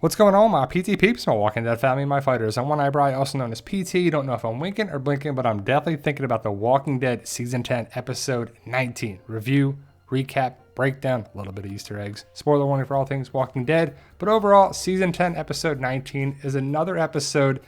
What's going on, my PT peeps, my Walking Dead family, my fighters? I'm One Eyebrow, also known as PT. Don't know if I'm winking or blinking, but I'm definitely thinking about the Walking Dead Season 10, Episode 19. Review, recap, breakdown, a little bit of Easter eggs. Spoiler warning for all things Walking Dead. But overall, Season 10, Episode 19 is another episode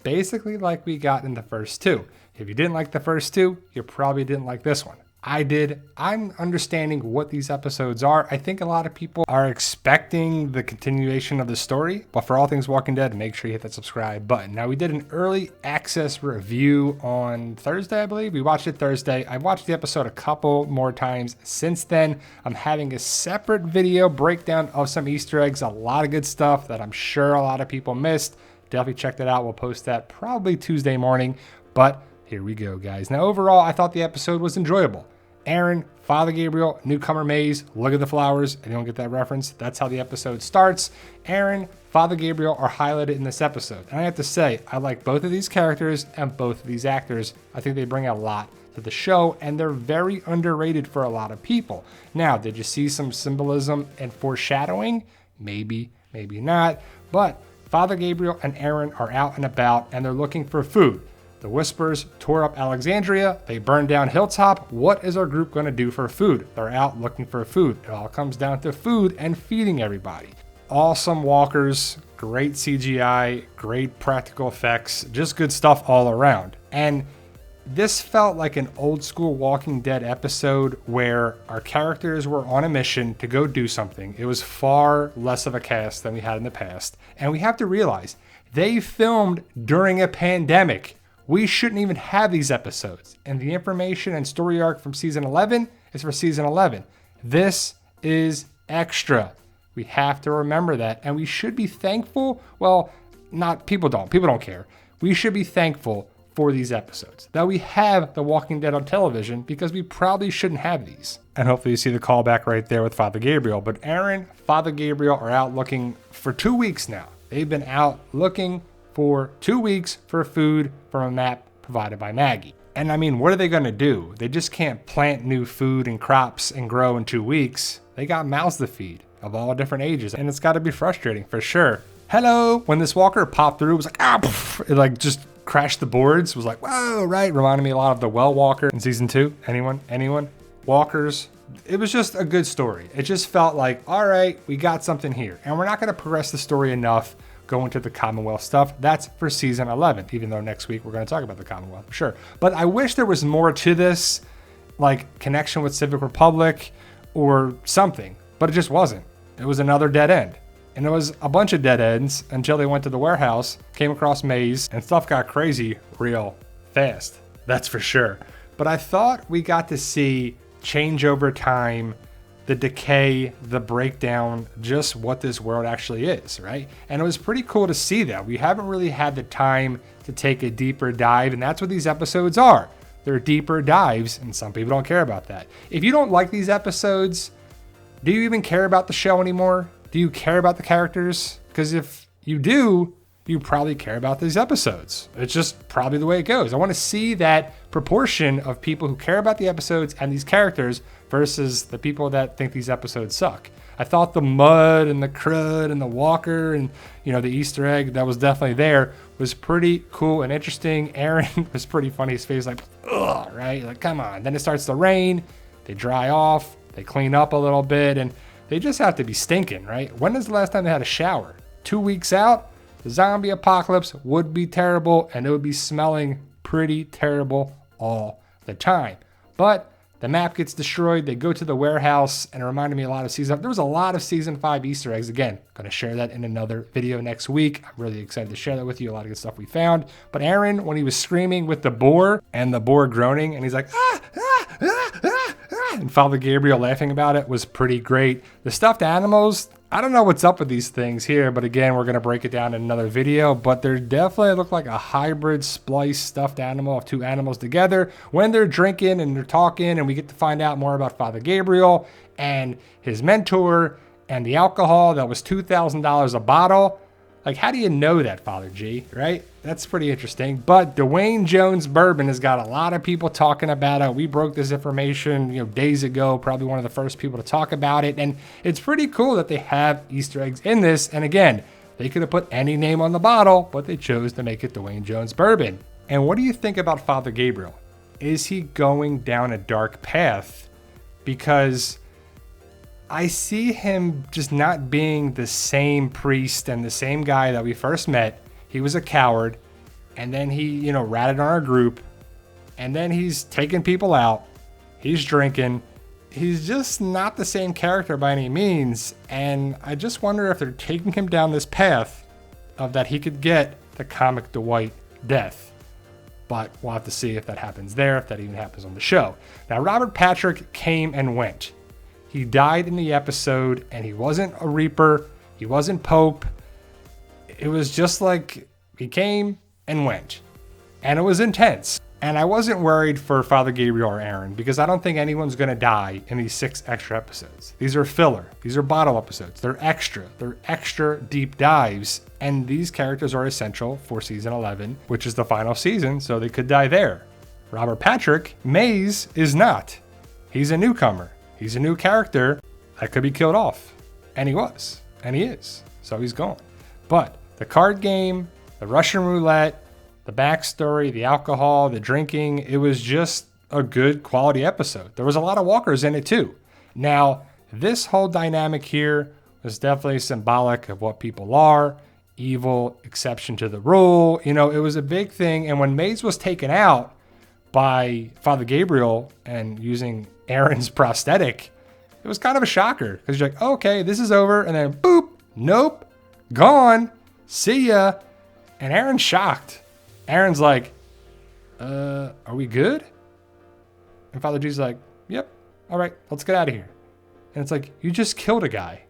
basically like we got in the first two. If you didn't like the first two, you probably didn't like this one. I did. I'm understanding what these episodes are. I think a lot of people are expecting the continuation of the story, but for all things Walking Dead, make sure you hit that subscribe button. Now, we did an early access review on Thursday, I believe. We watched it Thursday. I watched the episode a couple more times since then. I'm having a separate video breakdown of some Easter eggs, a lot of good stuff that I'm sure a lot of people missed. Definitely check that out. We'll post that probably Tuesday morning, but here we go, guys. Now, overall, I thought the episode was enjoyable. Aaron, Father Gabriel, newcomer Maze, look at the flowers. Anyone get that reference? That's how the episode starts. Aaron, Father Gabriel are highlighted in this episode. And I have to say, I like both of these characters and both of these actors. I think they bring a lot to the show, and they're very underrated for a lot of people. Now, did you see some symbolism and foreshadowing? Maybe, maybe not. But Father Gabriel and Aaron are out and about, and they're looking for food. The Whispers tore up Alexandria. They burned down Hilltop. What is our group going to do for food? They're out looking for food. It all comes down to food and feeding everybody. Awesome walkers, great CGI, great practical effects, just good stuff all around. And this felt like an old school Walking Dead episode where our characters were on a mission to go do something. It was far less of a cast than we had in the past. And we have to realize they filmed during a pandemic. We shouldn't even have these episodes. And the information and story arc from season 11 is for season 11. This is extra. We have to remember that. And we should be thankful. Well, people don't care. We should be thankful for these episodes that we have The Walking Dead on television, because we probably shouldn't have these. And hopefully you see the callback right there with Father Gabriel. But Aaron, Father Gabriel are out looking for 2 weeks now. They've been out looking for 2 weeks for food from a map provided by Maggie. And I mean, what are they going to do? They just can't plant new food and crops and grow in 2 weeks. They got mouths to feed of all different ages, and it's got to be frustrating for sure. Hello, when this walker popped through, it was like, it like just crashed the boards. It was like, whoa, right? Reminded me a lot of the Well Walker in season 2. Anyone? Walkers. It was just a good story. It just felt like, all right, we got something here, and we're not going to progress the story enough go into the Commonwealth stuff. That's for season 11, even though next week we're going to talk about the Commonwealth, sure. But I wish there was more to this, like connection with Civic Republic or something, but it just wasn't. It was another dead end. And it was a bunch of dead ends until they went to the warehouse, came across Maze, and stuff got crazy real fast. That's for sure. But I thought we got to see change over time, the decay, the breakdown, just what this world actually is, right? And it was pretty cool to see that. We haven't really had the time to take a deeper dive, and that's what these episodes are. They're deeper dives, and some people don't care about that. If you don't like these episodes, do you even care about the show anymore? Do you care about the characters? Because if you do, you probably care about these episodes. It's just probably the way it goes. I want to see that proportion of people who care about the episodes and these characters versus the people that think these episodes suck. I thought the mud and the crud and the walker and, the Easter egg that was definitely there was pretty cool and interesting. Aaron was pretty funny. His face like, ugh, right? Like, come on. Then it starts to rain. They dry off. They clean up a little bit, and they just have to be stinking, right? When is the last time they had a shower? 2 weeks out? The zombie apocalypse would be terrible, and it would be smelling pretty terrible all the time. But the map gets destroyed. They go to the warehouse, and it reminded me a lot of there was a lot of season 5 Easter eggs. Again, going to share that in another video next week. I'm really excited to share that with you. A lot of good stuff we found. But Aaron, when he was screaming with the boar and the boar groaning, and he's like, and Father Gabriel laughing about it was pretty great. The stuffed animals, I don't know what's up with these things here, but again, we're going to break it down in another video, but they definitely look like a hybrid spliced stuffed animal of two animals together. When they're drinking and they're talking, and we get to find out more about Father Gabriel and his mentor and the alcohol that was $2,000 a bottle. Like, how do you know that, Father G, right? That's pretty interesting. But Dwayne Jones Bourbon has got a lot of people talking about it. We broke this information, days ago, probably one of the first people to talk about it. And it's pretty cool that they have Easter eggs in this. And again, They could have put any name on the bottle, but they chose to make it Dwayne Jones Bourbon. And what do you think about Father Gabriel? Is he going down a dark path? Because I see him just not being the same priest and the same guy that we first met. He was a coward, and then he, ratted on our group, and then he's taking people out. He's drinking. He's just not the same character by any means, and I just wonder if they're taking him down this path of that he could get the comic Dwight death. But we'll have to see if that happens there, if that even happens on the show. Now, Robert Patrick came and went. He died in the episode, and he wasn't a Reaper. He wasn't Pope. It was just like he came and went. And it was intense. And I wasn't worried for Father Gabriel or Aaron, because I don't think anyone's going to die in these 6 extra episodes. These are filler. These are bottle episodes. They're extra. They're extra deep dives. And these characters are essential for season 11, which is the final season, so they could die there. Robert Patrick, Maze, is not. He's a newcomer. He's a new character that could be killed off. And he was. And he is. So he's gone. But the card game, the Russian roulette, the backstory, the alcohol, the drinking, it was just a good quality episode. There was a lot of walkers in it too. Now, this whole dynamic here was definitely symbolic of what people are. Evil, exception to the rule. It was a big thing. And when Maze was taken out by Father Gabriel and using Aaron's prosthetic, it was kind of a shocker, because you're like, okay, this is over, and then boop, nope, gone, see ya. And Aaron's shocked. Aaron's like, are we good? And Father G's like, yep, all right, let's get out of here. And it's like, you just killed a guy.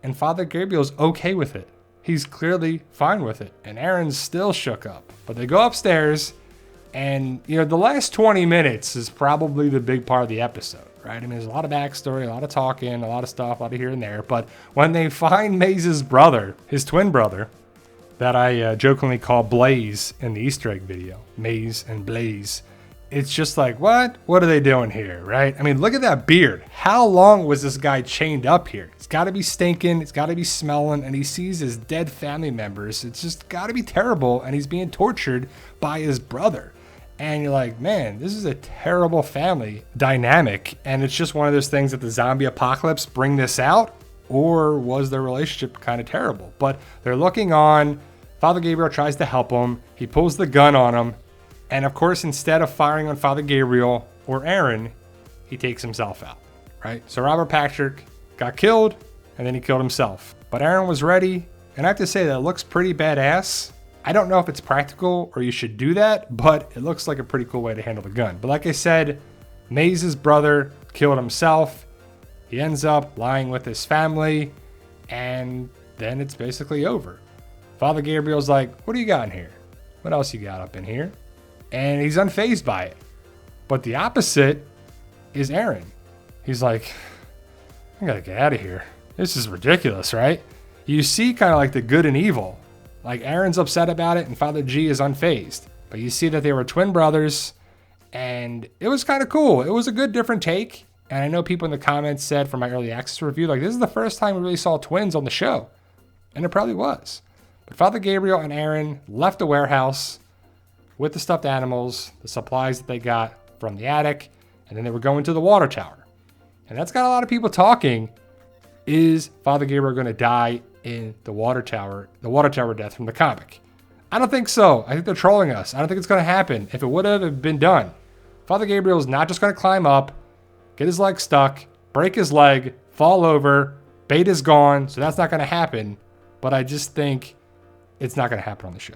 And Father Gabriel's okay with it. He's clearly fine with it. And Aaron's still shook up. But they go upstairs, and the last 20 minutes is probably the big part of the episode, right? I mean, there's a lot of backstory, a lot of talking, a lot of stuff, a lot of here and there. But when they find Maze's brother, his twin brother, that I jokingly call Blaze in the Easter egg video, Maze and Blaze, it's just like, what? What are they doing here, right? I mean, look at that beard. How long was this guy chained up here? It's got to be stinking. It's got to be smelling. And he sees his dead family members. It's just got to be terrible. And he's being tortured by his brother. And you're like, man, this is a terrible family dynamic. And it's just one of those things that the zombie apocalypse bring this out? Or was their relationship kind of terrible? But they're looking on. Father Gabriel tries to help him. He pulls the gun on him. And of course, instead of firing on Father Gabriel or Aaron, he takes himself out, right? So Robert Patrick got killed, and then he killed himself. But Aaron was ready, and I have to say that it looks pretty badass. I don't know if it's practical or you should do that, but it looks like a pretty cool way to handle the gun. But like I said, Maze's brother killed himself. He ends up lying with his family, and then it's basically over. Father Gabriel's like, what do you got in here? What else you got up in here? And he's unfazed by it. But the opposite is Aaron. He's like, I gotta get out of here. This is ridiculous, right? You see kind of like the good and evil. Like Aaron's upset about it and Father G is unfazed. But you see that they were twin brothers, and it was kind of cool. It was a good different take. And I know people in the comments said from my early access review, like, this is the first time we really saw twins on the show. And it probably was. But Father Gabriel and Aaron left the warehouse with the stuffed animals, the supplies that they got from the attic, and then they were going to the water tower. And that's got a lot of people talking. Is Father Gabriel going to die in the water tower death from the comic? I don't think so. I think they're trolling us. I don't think it's going to happen. If it would have been done, Father Gabriel is not just going to climb up, get his leg stuck, break his leg, fall over, Beta's gone, so that's not going to happen. But I just think it's not going to happen on the show.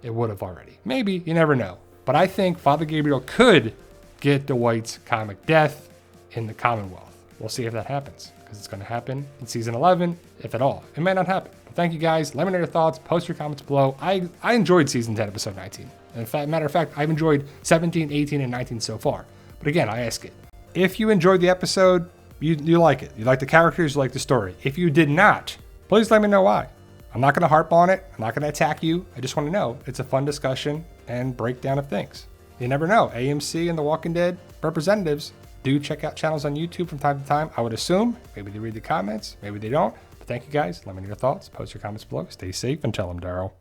It would have already. Maybe, you never know. But I think Father Gabriel could get Dwight's comic death in the Commonwealth. We'll see if that happens, because it's going to happen in season 11, if at all. It may not happen. But thank you guys. Let me know your thoughts. Post your comments below. I enjoyed season 10, episode 19. And matter of fact, I've enjoyed 17, 18, and 19 so far. But again, I ask it. If you enjoyed the episode, you like it. You like the characters, you like the story. If you did not, please let me know why. I'm not going to harp on it. I'm not going to attack you. I just want to know. It's a fun discussion and breakdown of things. You never know. AMC and The Walking Dead representatives do check out channels on YouTube from time to time. I would assume. Maybe they read the comments. Maybe they don't. But thank you guys. Let me know your thoughts. Post your comments below. Stay safe and tell them, Daryl.